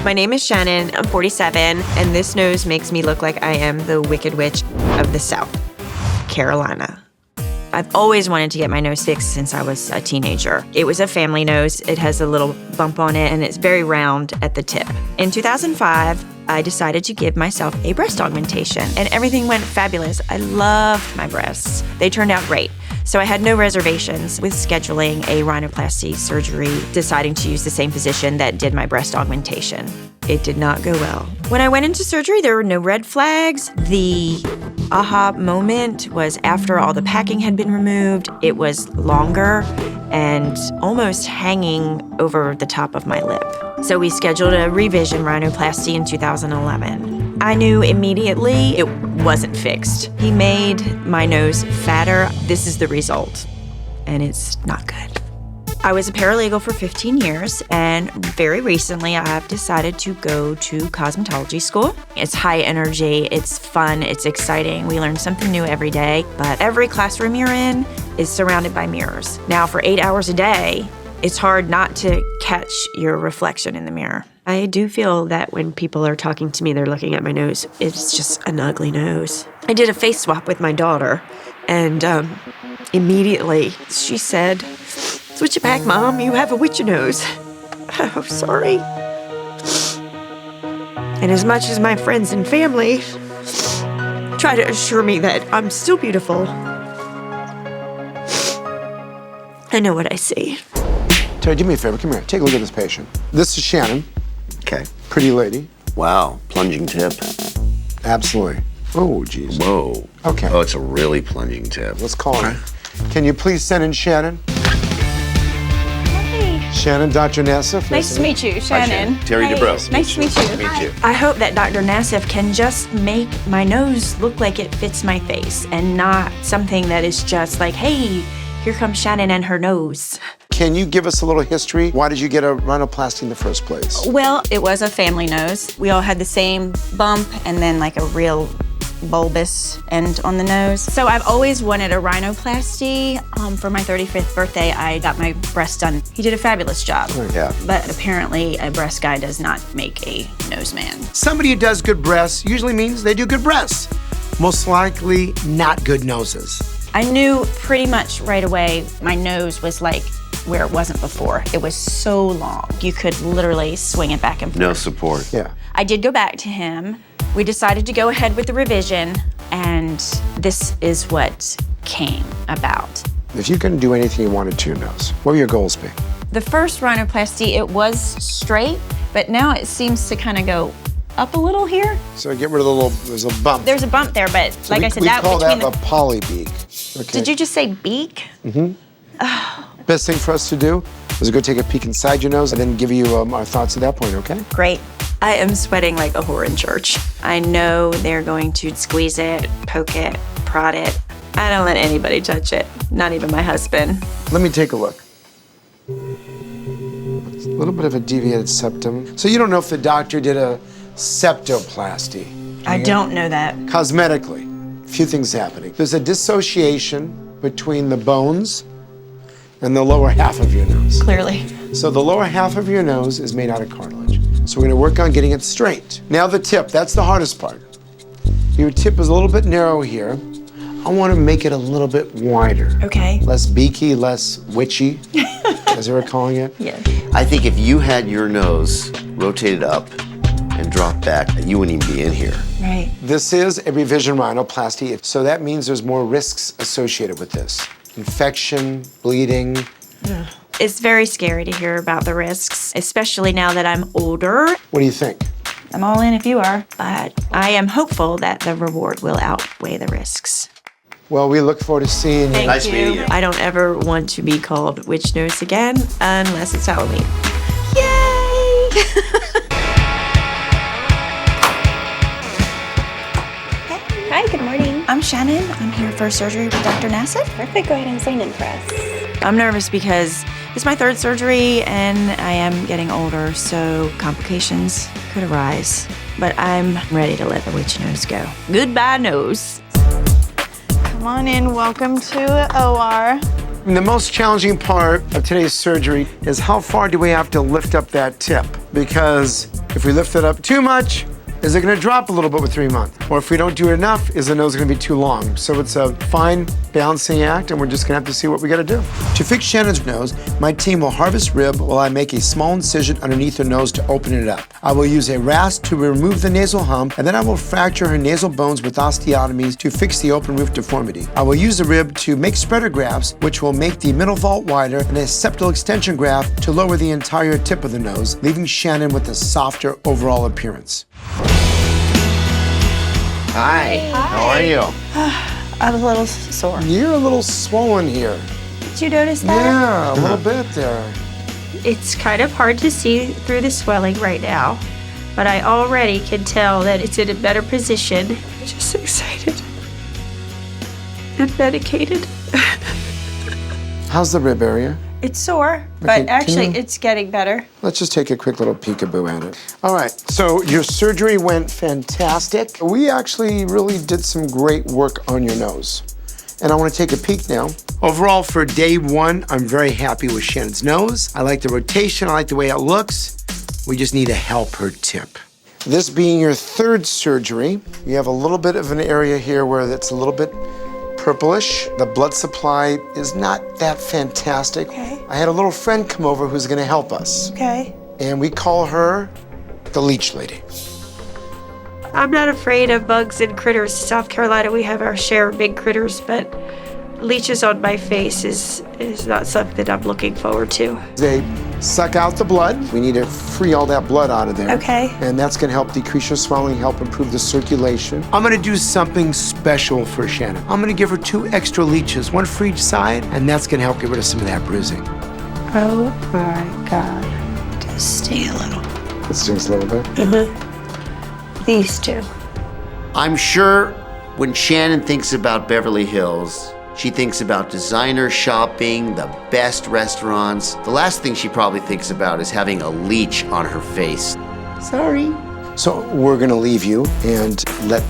My name is Shannon, I'm 47, and this nose makes me look like I am the Wicked Witch of the South Carolina. I've always wanted to get my nose fixed since I was a teenager. It was a family nose. It has a little bump on it, and it's very round at the tip. In 2005, I decided to give myself a breast augmentation, and everything went fabulous. I loved my breasts. They turned out great. So I had no reservations with scheduling a rhinoplasty surgery, deciding to use the same physician that did my breast augmentation. It did not go well. When I went into surgery, there were no red flags. The aha moment was after all the packing had been removed. It was longer and almost hanging over the top of my lip. So we scheduled a revision rhinoplasty in 2011. I knew immediately it wasn't fixed. He made my nose fatter. This is the result, and it's not good. I was a paralegal for 15 years, and very recently I've decided to go to cosmetology school. It's high energy, it's fun, it's exciting. We learn something new every day, but every classroom you're in is surrounded by mirrors. Now, for 8 hours a day, it's hard not to catch your reflection in the mirror. I do feel that when people are talking to me, they're looking at my nose. It's just an ugly nose. I did a face swap with my daughter, and immediately she said, "Switch it back, Mom. You have a witchy nose." Oh, sorry. And as much as my friends and family try to assure me that I'm still beautiful, I know what I see. Terry, do me a favor. Come here. Take a look at this patient. This is Shannon. Okay. Pretty lady. Wow. Plunging tip. Absolutely. Oh, geez. Whoa. Okay. Oh, it's a really plunging tip. Let's call her. Can you please send in Shannon? Hey. Shannon, Dr. Nassif. Nice to meet you, Shannon. Hi, Terry Hi. Dubrow. Nice to meet you. Meet you. I hope that Dr. Nassif can just make my nose look like it fits my face and not something that is just like, hey, here comes Shannon and her nose. Can you give us a little history? Why did you get a rhinoplasty in the first place? Well, it was a family nose. We all had the same bump and then like a real bulbous end on the nose. So I've always wanted a rhinoplasty. For my 35th birthday, I got my breast done. He did a fabulous job. Yeah. But apparently a breast guy does not make a nose man. Somebody who does good breasts usually means they do good breasts. Most likely not good noses. I knew pretty much right away my nose was like where it wasn't before. It was so long. You could literally swing it back and forth. No support. Yeah. I did go back to him. We decided to go ahead with the revision, and this is what came about. If you couldn't do anything you wanted to your nose, what would your goals be? The first rhinoplasty, it was straight, but now it seems to kind of go up a little here. So get rid of the little, there's a bump. There's a bump there, but So like we, I said, we that call between that a poly beak. Okay. Did you just say beak? Best thing for us to do is go take a peek inside your nose and then give you our thoughts at that point, okay? Great. I am sweating like a whore in church. I know they're going to squeeze it, poke it, prod it. I don't let anybody touch it, not even my husband. Let me take a look. It's a little bit of a deviated septum. So you don't know if the doctor did a septoplasty. I don't know that. Cosmetically, a few things happening. There's a dissociation between the bones and the lower half of your nose. Clearly. So the lower half of your nose is made out of cartilage. So we're gonna work on getting it straight. Now the tip, that's the hardest part. Your tip is a little bit narrow here. I wanna make it a little bit wider. Okay. Less beaky, less witchy, as they were calling it. Yeah. I think if you had your nose rotated up and dropped back, you wouldn't even be in here. Right. This is a revision rhinoplasty, so that means there's more risks associated with this. Infection, bleeding. It's very scary to hear about the risks, especially now that I'm older. What do you think? I'm all in if you are. But I am hopeful that the reward will outweigh the risks. Well, we look forward to seeing you. Nice meeting you. I don't ever want to be called witch nose again unless it's Halloween. Yay! Hi, good morning. I'm Shannon. I'm here for surgery with Dr. Nassif. Perfect, go ahead and sign in for us. I'm nervous because it's my third surgery and I am getting older, so complications could arise. But I'm ready to let the witch nose go. Goodbye, nose. Come on in, welcome to OR. And the most challenging part of today's surgery is how far do we have to lift up that tip? Because If we lift it up too much, is it gonna drop a little bit with 3 months? Or if we don't do it enough, is the nose gonna be too long? So it's a fine balancing act, and we're just gonna have to see what we gotta do. To fix Shannon's nose, my team will harvest rib while I make a small incision underneath her nose to open it up. I will use a rasp to remove the nasal hump, and then I will fracture her nasal bones with osteotomies to fix the open roof deformity. I will use the rib to make spreader grafts, which will make the middle vault wider, and a septal extension graft to lower the entire tip of the nose, leaving Shannon with a softer overall appearance. Hi. How are you? I'm a little sore. You're a little swollen here. Did you notice that? Yeah, a little bit there. It's kind of hard to see through the swelling right now, but I already can tell that it's in a better position. I'm just excited and medicated. How's the rib area? It's sore, Okay, but can actually you- it's getting better. Let's just take a quick little peekaboo at it. All right, so your surgery went fantastic. We actually really did some great work on your nose. And I want to take a peek now. Overall, for day 1, I'm very happy with Shannon's nose. I like the rotation, I like the way it looks. We just need to help her tip. This being your 3rd surgery, you have a little bit of an area here where it's a little bit purplish. The blood supply is not that fantastic. Okay. I had a little friend come over who's gonna help us. Okay. And we call her the leech lady. I'm not afraid of bugs and critters. South Carolina, we have our share of big critters, but leeches on my face is not something I'm looking forward to. They suck out the blood. We need to free all that blood out of there. Okay. And that's gonna help decrease your swelling, help improve the circulation. I'm gonna do something special for Shannon. I'm gonna give her 2 extra leeches, 1 for each side, and that's gonna help get rid of some of that bruising. Oh my God. Just stay a little. It stings a little bit. These 2. I'm sure when Shannon thinks about Beverly Hills, she thinks about designer shopping, the best restaurants. The last thing she probably thinks about is having a leech on her face. Sorry. So we're gonna leave you and let